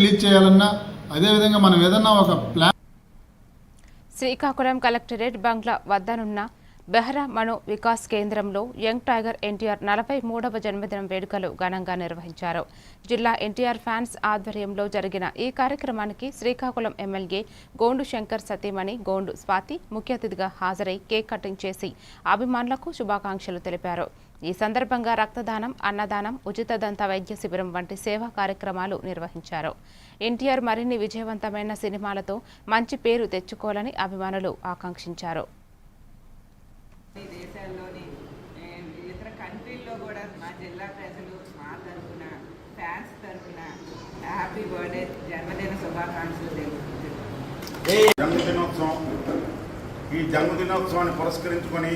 Release చేయాలన్నా అదేవిధంగా మనం ఏదన్నా ఒక ప్లాన్. శ్రీకాకుళం కలెక్టరేట్ బంగ్లా వద్దనున్న బెహ్రా మనో వికాస్ కేంద్రంలో యంగ్ టైగర్ ఎన్టీఆర్ 43వ జన్మదినం వేడుకలు ఘనంగా నిర్వహించారు. జిల్లా ఎన్టీఆర్ ఫ్యాన్స్ ఆధ్వర్యంలో జరిగిన ఈ కార్యక్రమానికి శ్రీకాకుళం ఎమ్మెల్యే గోండు శంకర్ సతీమణి గోండు స్వాతి ముఖ్య అతిథిగా హాజరై కేక్ కటింగ్ చేసి అభిమానులకు శుభాకాంక్షలు తెలిపారు. ఈ సందర్భంగా రక్తదానం, అన్నదానం, ఉచిత దంత వైద్య శిబిరం వంటి సేవా కార్యక్రమాలు నిర్వహించారు. ఎన్టీఆర్ మరిన్ని విజయవంతమైన సినిమాలతో మంచి పేరు తెచ్చుకోవాలని అభిమానులు ఆకాంక్షించారు. దేశాల్లోని ఇతర కంట్రీల్లో కూడా మా జిల్లా ప్రజలు మా తరఫున ఫ్యాన్స్ తరఫున హ్యాపీ బర్త్డే జన్మదిన శుభాకాంక్షలు తెలుపుతున్నాను. జన్మదినోత్సవం ఈ జన్మదినోత్సవాన్ని పురస్కరించుకొని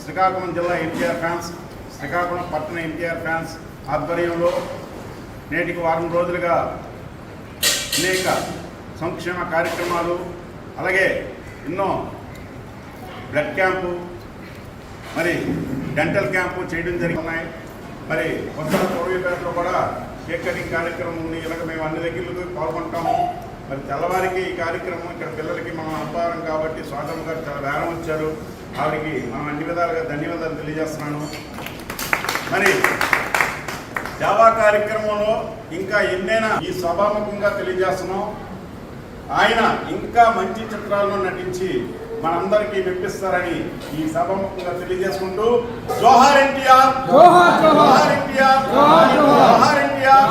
శ్రీకాకుళం జిల్లా ఎన్టీఆర్ ఫ్యాన్స్, శ్రీకాకుళం పట్టణ ఎన్టీఆర్ ఫ్యాన్స్ ఆధ్వర్యంలో నేటికి వారం రోజులుగా అనేక సంక్షేమ కార్యక్రమాలు, అలాగే ఎన్నో బ్లడ్ క్యాంపు, మరి డెంటల్ క్యాంపు చేయడం జరిగినాయి. మరి కొత్త పూర్వీపేటలో కూడా కేక్ కటింగ్ కార్యక్రమం ఉంది. ఇలాగ మేము అన్ని దగ్గరలకు పాల్గొంటాము. మరి తెల్లవారికి ఈ కార్యక్రమం ఇక్కడ పిల్లలకి మనం అనుభవం కాబట్టి స్వాగతం గారు చాలా వేరం వచ్చారు. ఆవిడకి మనం అన్ని విధాలుగా ధన్యవాదాలు తెలియజేస్తున్నాను. మరి సేవా కార్యక్రమంలో ఇంకా ఎన్నైనా ఈ సభాముఖంగా తెలియజేస్తున్నాం. ఆయన ఇంకా మంచి చిత్రాల్లో నటించి మనందరికీ మెప్పిస్తారని ఈ సభాముఖంగా తెలియజేసుకుంటూ జోహార్ ఎన్టీఆర్, జోహార్ ఎన్టీఆర్, జోహార్ ఎన్టీఆర్.